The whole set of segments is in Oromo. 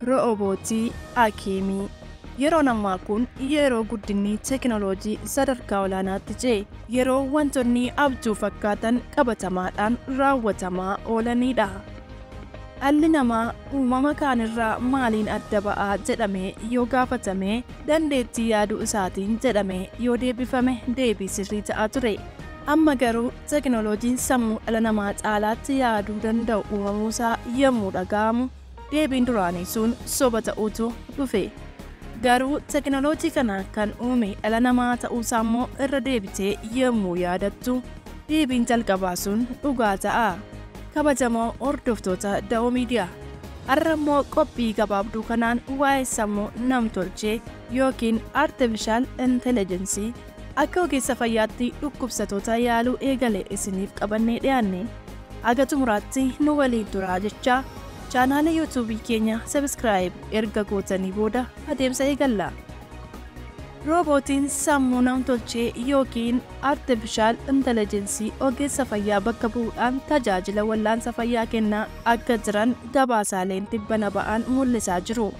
Roobootii Akiimii. Yeroon ammaa kun yeroo guddinni teekinooloojii sadarkaa olaanaatti ce'e, yeroo wantoonni abjuu fakkaatan qabatamaadhaan raawwatamaa oolanidha. Dhalli namaa uumama kaanirraa maaliin adda ba'aa jedhamee yoo gaafatame, dandeettii yaaduu isaatiin jedhamee yoo deebifame deebii sirrii ta'aa ture. Amma garuu teekinooloojiin sammuu dhala namaa caalaatti yaaduu danda'u uumamuusaa yommuu dhaga'amu, deebiin duraanii sun soba ta'uutu dhufe. Garuu teekinooloojii kana kan uume dhala namaa ta'uusaa immoo irra deebitee yommuu yaadattu, deebiin jalqabaa sun dhugaa ta'a. Kabajamoo hordoftoota Da'oo Miidiyaa, har'a immoo qophii gabaabduu kanaan waa'ee sammuu nam-tolchee yookiin Artificial Intelligence akka ogeessa fayyaatti dhukkubsattoota yaaluu eegale isiniif qabannee dhiyaanne. Aga xumuraatti nu waliin turaa jechaa chaanaala YouTube keenya subscribe erga gootanii booda adeemsa eegalla. Roobootiin sammuu nam-tolchee yookiin Artificial Intelligence ogeessa fayyaa bakka bu'uudhaan tajaajila wallaansa fayyaa kennaa akka jiran gabaasaaleen tibbana ba'an mul'isaa jiru.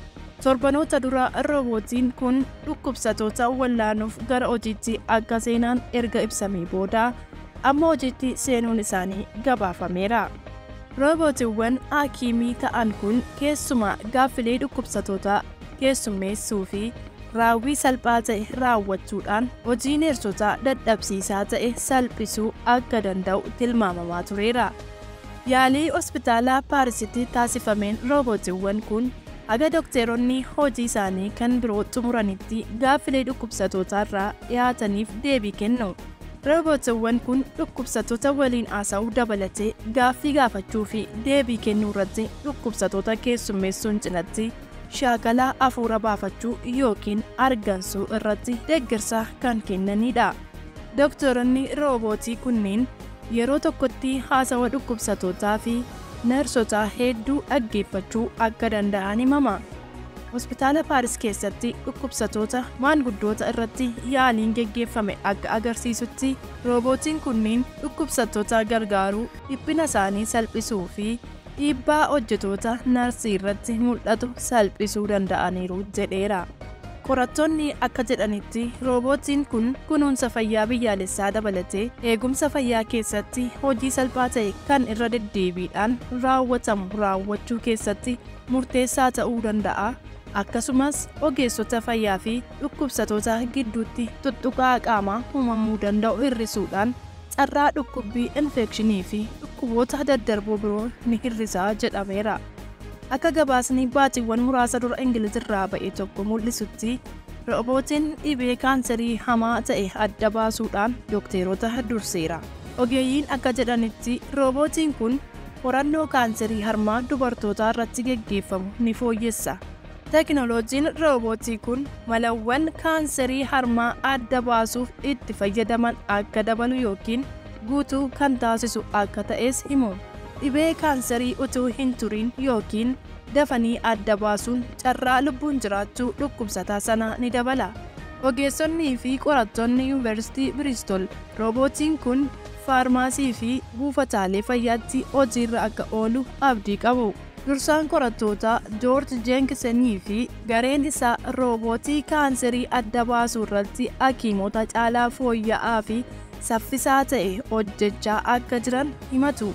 Torbanoota dura roobootiin kun dhukkubsattoota wallaanuuf gara hojiitti akka seenan erga ibsamee booda amma hojiitti seenuun isaanii gabaafameera. Roobootiiwwan Akiimii ta'an kun keessumaa gaaffilee dhukkubsattootaa keessummeessuu fi raawwii salphaa ta'e raawwachuudhaan hojii neersotaa dadhabsiisaa ta'e salphisuu akka danda'u tilmaamamaa tureera. Yaalii hospitaalaa Paarisitti taasifameen roobootiiwwan kun haga dokteeronni hojii isaanii kan biroo xumuranitti gaaffilee dhukkubsattootaarraa dhiyaataniif deebii kennu. Roobootiiwwan kun dhukkubsattoota waliin haasa'uu dabalatee gaaffii gaafachuu fi deebii kennuu irratti dhukkubsattoota keessummeessuun cinatti shaakalaa hafuura baafachuu yookiin argansuu irratti deeggarsa kan kennanidha. Doktoronni roobootii kunneen yeroo tokkotti haasawa dhukkubsattootaa fi neersotaa hedduu dhaggeeffachuu akka danda'an himama. Hospitaala Paaris keessatti dhukkubsattoota maanguddoota irratti yaaliin geggeeffame akka agarsiisutti roobootiin kunneen dhukkubsattoota gargaaruu, dhiphina isaanii salphisuu fi dhiibbaa hojjettoota narsii irratti mul'atu salphisuu danda'aniiru jedheera. Qorattoonni akka jedhanitti roobootiin kun kunuunsa fayyaa biyyaalessaa dabalatee eegumsa fayyaa keessatti hojii salphaa ta'e kan irra deddeebiidhaan raawwatamu raawwachuu keessatti murteessaa ta'uu danda'a. Akkasumas ogeessota fayyaa fi dhukkubsattoota gidduutti tuttuqaa qaamaa uumamuu danda'u hir'isuudhaan carraa dhukkubbii infekshinii fi dhukkuboota daddarboo biroo ni hir'isaa jedhameera. Akka gabaasni baatiiwwan muraasa dura Ingilizirraa ba'e tokko mul'isutti, roobootiin dhibee kaanserii hamaa ta'e adda baasuudhaan dokteerota durseera. Ogeeyyiin akka jedhanitti roobootiin kun qorannoo kaanserii harmaa dubartootaa irratti geggeeffamu ni fooyyessa. Teekinooloojiin roobootii kun malawwan kaanserii harmaa adda baasuuf itti fayyadaman akka dabalu yookiin guutuu kan taasisu akka ta'es himu. Dhibee kaanserii utuu hin turin yookiin dafanii adda baasuun carraa lubbuun jiraachuu dhukkubsataa sana ni dabala. Ogeessonnii fi qorattoonni Yuunivarsiitii Bristol roobootiin kun faarmaasii fi buufataalee fayyaatti hojiirra akka oolu abdii qabu. Dursaan qorattootaa Joorj Jeenkisanii fi gareen isaa roobootii kaanserii adda baasuu irratti hakiimota caalaa fooyya'aa fi saffisaa ta'e hojjechaa akka jiran himatu.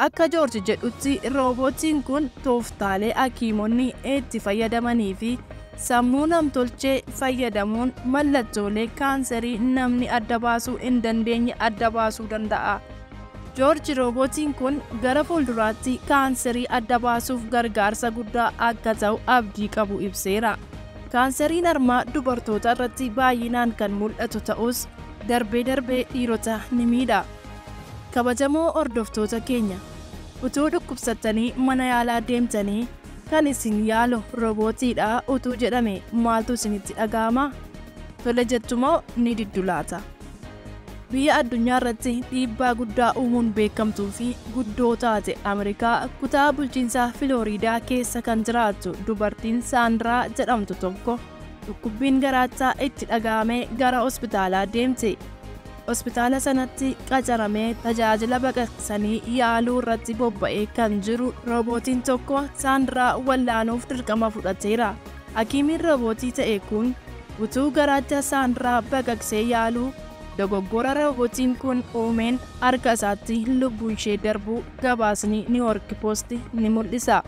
Akka Joorj jedhutti roobootiin kun tooftaalee hakiimonni itti fayyadamanii fi sammuu nam-tolchee fayyadamuun mallattoolee kaanserii namni adda baasuu hin dandeenye adda baasuu danda'a. Joorj roobootiin kun gara fuulduraatti kaanserii adda baasuuf gargaarsa guddaa akka ta'u abdii qabu ibseera. Kaanseriin harmaa dubartoota irratti baay'inaan kan mul'atu ta'us darbee dhiirota ni miidha. Kabajamoo hordoftoota keenya, utuu dhukkubsattanii mana yaalaa deemtanii kan isin yaalu roobootiidha utuu jedhame maaltu isinitti dhaga'ama? Tole jettumoo ni diddu laata? Biyya addunyaa irratti dhiibbaa guddaa uumuun beekamtuu fi guddoo taate Ameerikaa kutaa bulchiinsaa Filooriidaa keessa kan jiraattu dubartiin Saandiraa jedhamtu tokko dhukkubbiin garaachaa itti dhaga'amee gara hospitaalaa deemte. hospitaala sanatti qacaramee tajaajila baqaqsanii yaaluu irratti bobba'ee kan jiru roobootiin tokko Saandiraa wallaanuuf dirqama fudhateera. Hakiimiin roobootii ta'e kun utuu garaacha Saandiraa baqaqsee yaaluu dogoggora roobootiin kun uumeen harka isaatti lubbuu ishee darbuu gabaasni New York Post ni mul'isa.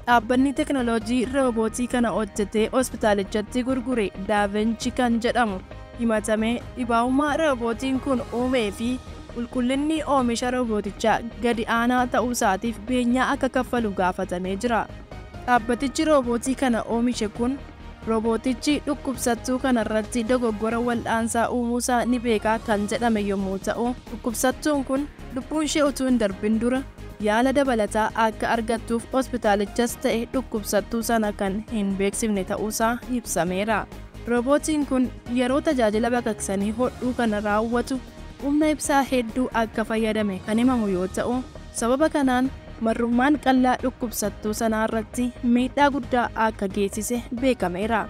Dhaabbanni teknooloojii roobootii kana hojjetee hospitaalichatti gurgure Daavinci kan jedhamu himatamee dhibaa'ummaa roobootiin kun uumee fi qulqullinni oomisha roobootichaa gadi aanaa ta'uu isaatiif beenyaa akka kaffalu gaafatamee jira. Dhaabbatichi roobootii kana oomishe kun roobootichi dhukkubsattuu kanarratti dogoggora wal'aansaa uumuusaa ni beekaa kan jedhame yommuu ta'u, dhukkubsattuun kun lubbuun ishee utuu hin darbin dura yaala dabalataa akka argattuuf hospitaalichas ta'e dhukkubsattuu sana kan hin beeksifne ta'uusaa ibsameera. Roobootiin kun yeroo tajaajila baqaqsanii hodhuu kana raawwatu humna ibsaa hedduu akka fayyadame kan himamu yoo ta'u, sababa kanaan marrummaan qallaa dhukkubsattuu sanaa irratti miidhaa guddaa akka geessise beekameera.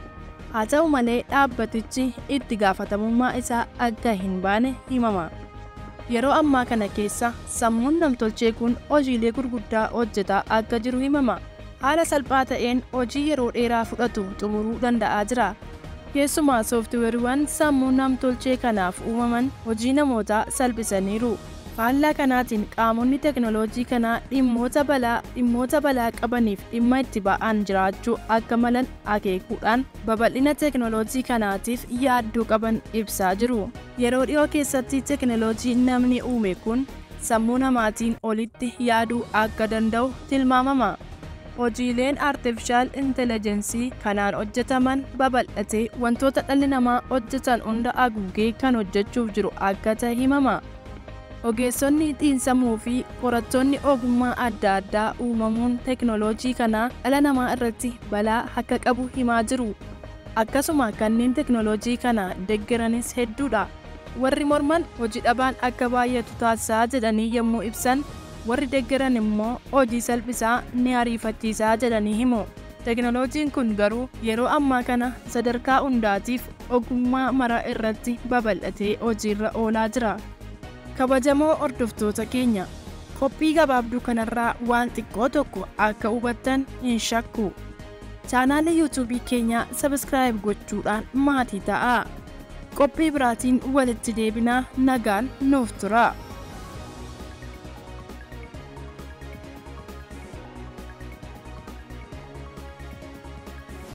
Haa ta'u malee dhaabbatichi itti gaafatamummaa isaa akka hin baane himama. Yeroo ammaa kana keessa sammuun namtolchee kun hojiilee gurguddaa hojjetaa akka jiru himama. Haala salphaa ta'een hojii yeroo dheeraa fudhatu xumuruu danda'aa jira. Keessumaa sooftiweeriiwwan sammuu namtolchee kanaaf uumaman hojii namootaa salphisaniiru. Faallaa kanaatiin qaamonni teknooloojii kanaa dhimmoota balaa qabaniif dhimma itti ba'an jiraachuu akka malan akeekuudhaan babal'ina teknooloojii kanaatiif yaaddoo qaban ibsaa jiru. Yeroo dhiyoo keessatti teknooloojii namni uume kun sammuu namaatiin olitti yaaduu akka danda'u tilmaamama. Hojiileen artificial intelligence kanaan hojjetaman babal'atee wantoota dhalli namaa hojjetan hunda haguugee kan hojjechuuf jiru akka ta'e himama. Ogeessonni xiinsammuu fi qorattoonni ogummaa adda addaa uumamuun teknooloojii kanaa dhala namaa irratti balaa akka qabu himaa jiru. Akkasuma kanneen teknooloojii kana deeggaranis hedduudha. Warri morman hojii dhabaan akka baay'atu taasisaa jedhanii yommuu ibsan, warri deeggaran immoo hojii salphisaa ni ariifachiisaa jedhanii himu. Teknooloojiin kun garuu yeroo ammaa kana sadarkaa hundaatiif ogummaa mara irratti babal'atee hojiirra oolaa jira. Kabajamoo hordoftoota keenya, qophii gabaabduu kanarraa waan xiqqoo tokko akka hubattan hin shakku. Chaanaalii YouTube keenya subscribe gochuudhaan maatii ta'aa. Qophii biraatiin walitti deebinaa. Nagaan nuuf tura.